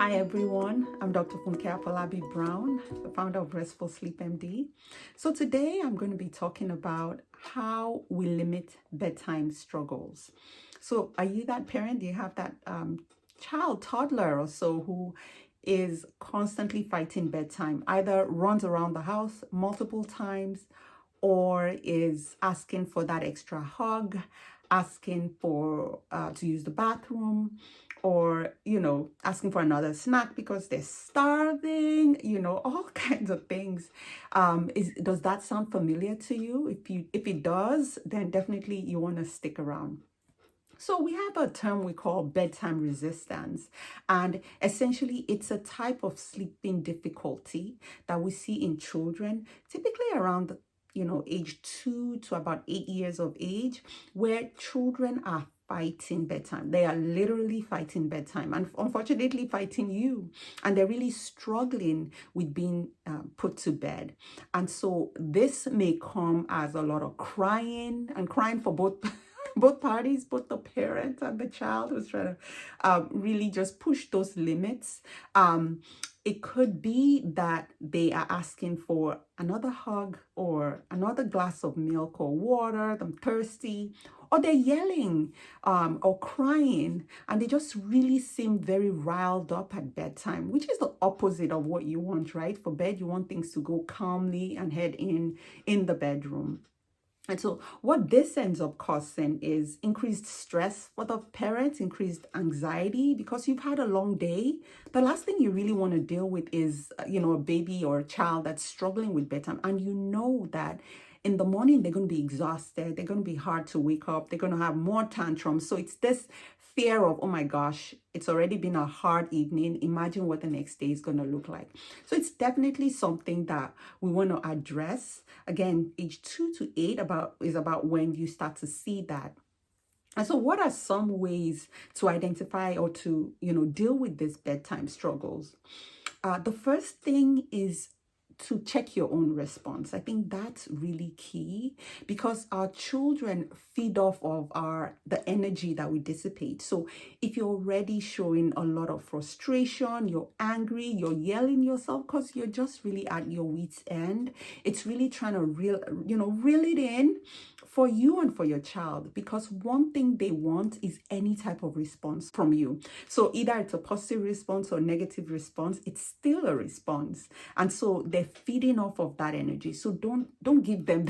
Hi everyone, I'm Dr. Funke Apolabi Brown, the founder of Restful Sleep MD. So today I'm going to be talking about how we limit bedtime struggles. So are you that parent? Do you have that child, toddler or so who is constantly fighting bedtime, either runs around the house multiple times or is asking for that extra hug, asking for to use the bathroom, or asking for another snack because they're starving, all kinds of things. Does that sound familiar to you? If it does, then definitely you want to stick around. So we have a term we call bedtime resistance, and essentially it's a type of sleeping difficulty that we see in children, typically around age 2 to about 8 years of age, where children are fighting bedtime. They are literally fighting bedtime and unfortunately fighting you, and they're really struggling with being put to bed. And so this may come as a lot of crying, and crying for both both parties, both the parent and the child who's trying to really just push those limits. It could be that they are asking for another hug or another glass of milk or water, they're thirsty, or they're yelling or crying, and they just really seem very riled up at bedtime, which is the opposite of what you want, right? For bed, you want things to go calmly and head in the bedroom. And so what this ends up causing is increased stress for the parents, increased anxiety, because you've had a long day. The last thing you really want to deal with is, a baby or a child that's struggling with bedtime. And you know that in the morning, they're going to be exhausted. They're going to be hard to wake up. They're going to have more tantrums. So it's this fear of, oh my gosh, it's already been a hard evening. Imagine what the next day is going to look like. So it's definitely something that we want to address. Again, age 2 to 8 is about when you start to see that. And so what are some ways to identify or to, deal with these bedtime struggles? The first thing is to check your own response. I think that's really key, because our children feed off of the energy that we dissipate. So if you're already showing a lot of frustration, you're angry, you're yelling yourself because you're just really at your wit's end, it's really trying to reel it in for you and for your child, because one thing they want is any type of response from you. So either it's a positive response or negative response, it's still a response. And so they're feeding off of that energy. So don't give them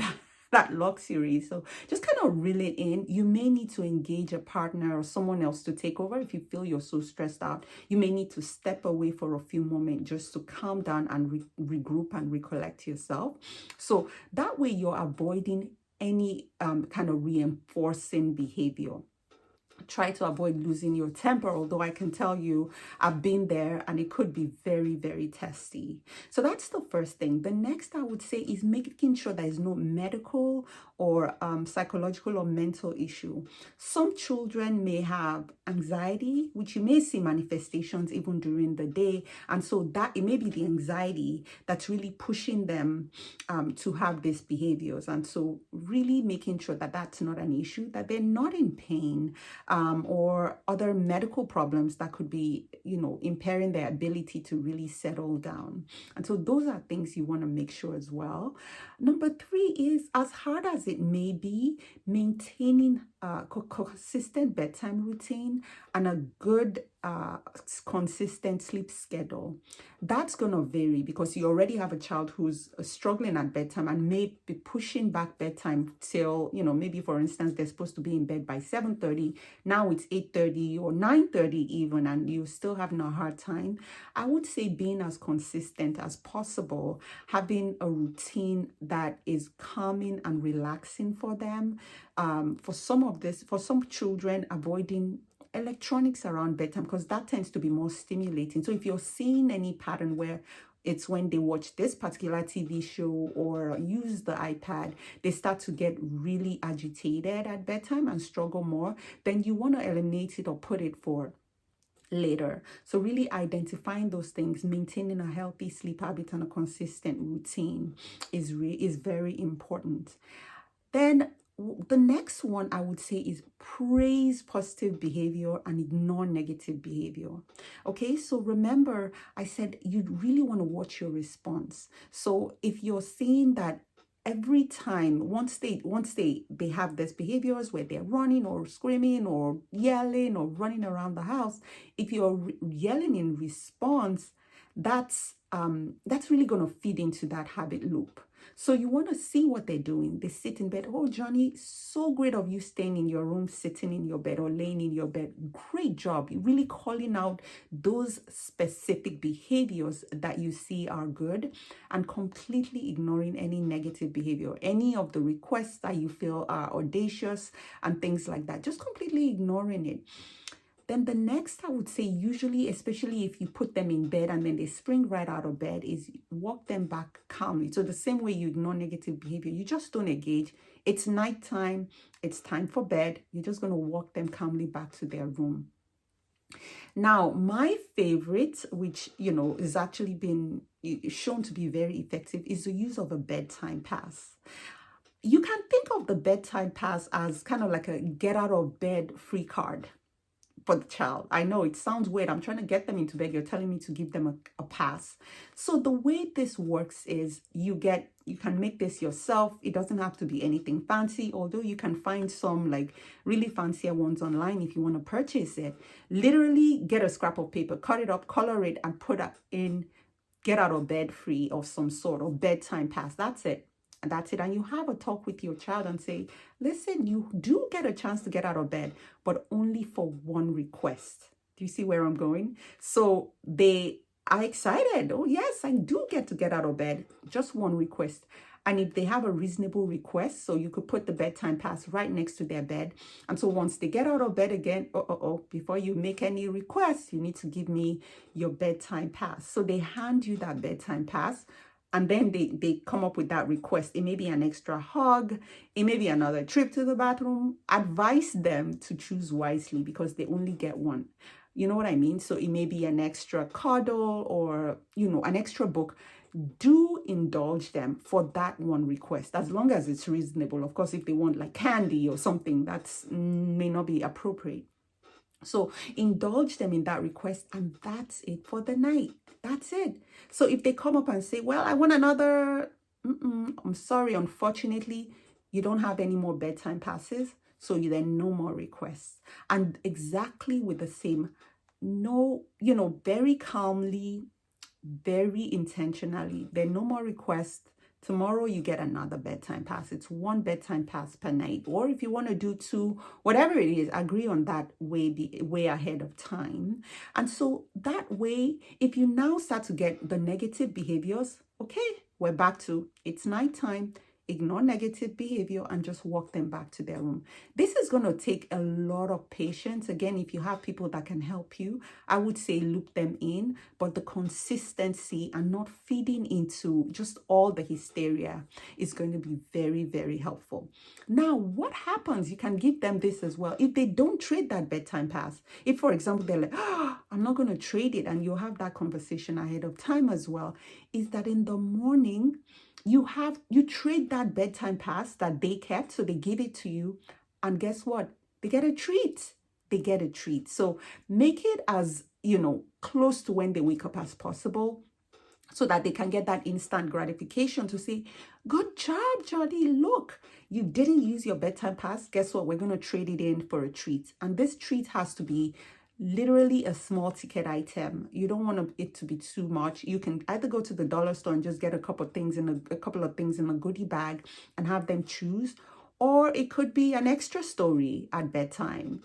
that luxury. So just kind of reel it in. You may need to engage a partner or someone else to take over if you feel you're so stressed out. You may need to step away for a few moments just to calm down and regroup and recollect yourself. So that way you're avoiding any kind of reinforcing behavior. Try to avoid losing your temper, although I can tell you I've been there and it could be very, very testy. So that's the first thing. The next I would say is making sure there is no medical or psychological or mental issue. Some children may have anxiety, which you may see manifestations even during the day. And so that it may be the anxiety that's really pushing them to have these behaviors. And so really making sure that that's not an issue, that they're not in pain, or other medical problems that could be, impairing their ability to really settle down. And so those are things you want to make sure as well. Number 3 is, as hard as it may be, maintaining a consistent bedtime routine and a good consistent sleep schedule. That's going to vary because you already have a child who's struggling at bedtime and may be pushing back bedtime till, maybe for instance, they're supposed to be in bed by 7:30. Now it's 8:30 or 9:30 even, and you're still having a hard time. I would say being as consistent as possible, having a routine that is calming and relaxing for them. For some children, avoiding electronics around bedtime, because that tends to be more stimulating. So if you're seeing any pattern where it's when they watch this particular TV show or use the iPad, they start to get really agitated at bedtime and struggle more, then you want to eliminate it or put it for later. So really identifying those things, maintaining a healthy sleep habit and a consistent routine is very important. Then The next one I would say is praise positive behavior and ignore negative behavior. Okay, so remember I said you really want to watch your response. So if you're seeing that every time once they have these behaviors where they're running or screaming or yelling or running around the house, if you're yelling in response, that's really going to feed into that habit loop. So you want to see what they're doing. They sit in bed. Oh, Johnny, so great of you staying in your room, sitting in your bed or laying in your bed. Great job. You're really calling out those specific behaviors that you see are good and completely ignoring any negative behavior, any of the requests that you feel are audacious and things like that. Just completely ignoring it. Then the next, I would say, usually, especially if you put them in bed and then they spring right out of bed, is walk them back calmly. So the same way you ignore negative behavior, you just don't engage. It's nighttime. It's time for bed. You're just going to walk them calmly back to their room. Now, my favorite, which, is actually been shown to be very effective, is the use of a bedtime pass. You can think of the bedtime pass as kind of like a get out of bed free card for the child. I know it sounds weird. I'm trying to get them into bed. You're telling me to give them a pass. So the way this works is you can make this yourself. It doesn't have to be anything fancy, although you can find some like really fancier ones online if you want to purchase it. Literally get a scrap of paper, cut it up, color it, and put it in get out of bed free of some sort of bedtime pass. That's it. And that's it. And you have a talk with your child and say, listen, you do get a chance to get out of bed, but only for one request. Do you see where I'm going? So they are excited. Oh, yes, I do get to get out of bed. Just one request. And if they have a reasonable request, so you could put the bedtime pass right next to their bed. And so once they get out of bed again, before you make any requests, you need to give me your bedtime pass. So they hand you that bedtime pass. And then they come up with that request. It may be an extra hug. It may be another trip to the bathroom. Advise them to choose wisely because they only get one. You know what I mean? So it may be an extra cuddle or, an extra book. Do indulge them for that one request, as long as it's reasonable. Of course, if they want like candy or something, that may not be appropriate. So indulge them in that request, and that's it for the night. That's it. So if they come up and say, well, I want another, I'm sorry, unfortunately, you don't have any more bedtime passes. So then no more requests. And exactly with the same, no, very calmly, very intentionally, there are no more requests. Tomorrow you get another bedtime pass. It's one bedtime pass per night. Or if you want to do two, whatever it is, agree on that way ahead of time. And so that way, if you now start to get the negative behaviors, okay, we're back to it's nighttime. Ignore negative behavior and just walk them back to their room. This is going to take a lot of patience. Again, if you have people that can help you, I would say loop them in, but the consistency and not feeding into just all the hysteria is going to be very, very helpful. Now, what happens? You can give them this as well. If they don't trade that bedtime pass, if, for example, they're like, I'm not going to trade it, and you'll have that conversation ahead of time as well, is that in the morning, you trade that bedtime pass that they kept, so they give it to you, and guess what? They get a treat. They get a treat. So make it as, close to when they wake up as possible, so that they can get that instant gratification to say, good job, Johnny. Look, you didn't use your bedtime pass. Guess what? We're going to trade it in for a treat. And this treat has to be literally a small ticket item. You don't want it to be too much. You can either go to the dollar store and just get a couple of things in a goodie bag and have them choose, or it could be an extra story at bedtime.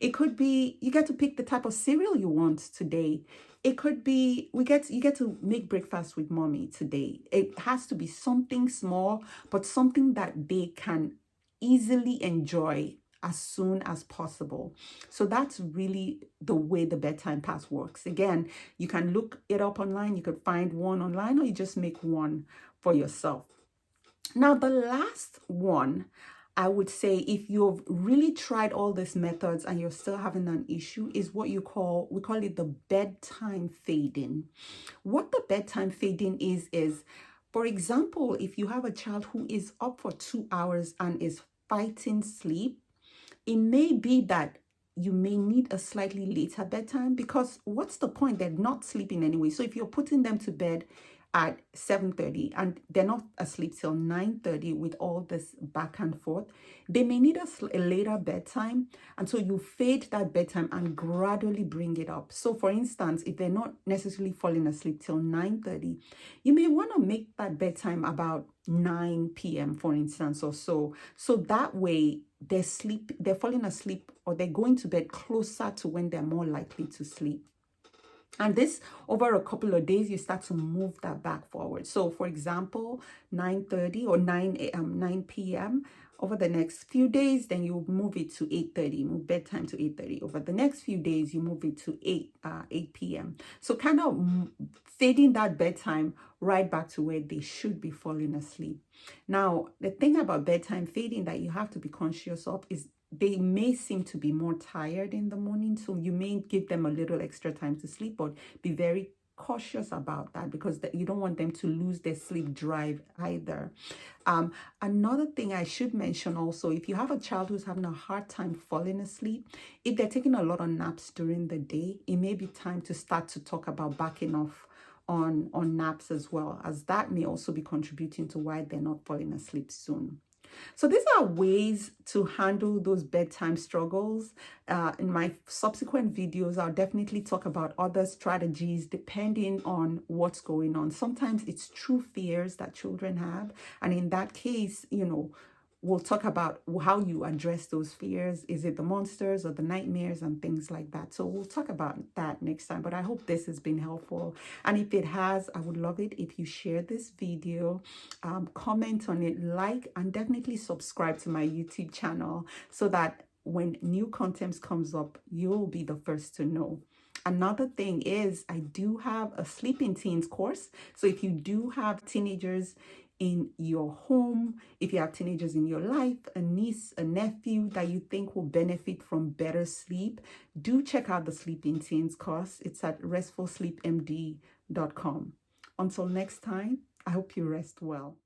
It could be you get to pick the type of cereal you want today. It could be you get to make breakfast with mommy today. It has to be something small, but something that they can easily enjoy as soon as possible. So that's really the way the bedtime pass works. Again, you can look it up online. You could find one online, or you just make one for yourself. Now, the last one, I would say, if you've really tried all these methods and you're still having an issue, is what we call it the bedtime fading. What the bedtime fading is, for example, if you have a child who is up for 2 hours and is fighting sleep, it may be that you may need a slightly later bedtime, because what's the point? They're not sleeping anyway. So if you're putting them to bed at 7:30 and they're not asleep till 9:30 with all this back and forth, they may need a later bedtime. And so you fade that bedtime and gradually bring it up. So for instance, if they're not necessarily falling asleep till 9:30, you may want to make that bedtime about 9 p.m., for instance, or so. So that way they're falling asleep, or they're going to bed closer to when they're more likely to sleep. And this, over a couple of days, you start to move that back forward. So for example, 9:30 or 9 p.m. over the next few days, then you move it to 8:30, move bedtime to 8:30. Over the next few days, you move it to 8 p.m. So kind of fading that bedtime right back to where they should be falling asleep. Now, the thing about bedtime fading that you have to be conscious of is they may seem to be more tired in the morning, so you may give them a little extra time to sleep, but be very cautious about that, because you don't want them to lose their sleep drive either. Another thing I should mention also, if you have a child who's having a hard time falling asleep, if they're taking a lot of naps during the day, it may be time to start to talk about backing off on naps, as well, as that may also be contributing to why they're not falling asleep soon. So these are ways to handle those bedtime struggles. In my subsequent videos, I'll definitely talk about other strategies depending on what's going on. Sometimes it's true fears that children have. And in that case, we'll talk about how you address those fears. Is it the monsters or the nightmares and things like that? So we'll talk about that next time. But I hope this has been helpful. And if it has, I would love it if you share this video, comment on it, like, and definitely subscribe to my YouTube channel so that when new content comes up, you'll be the first to know. Another thing is I do have a Sleeping Teens course. So if you do have teenagers in your home, if you have teenagers in your life, a niece, a nephew that you think will benefit from better sleep, do check out the Sleeping Teens course. It's at restfulsleepmd.com. Until next time, I hope you rest well.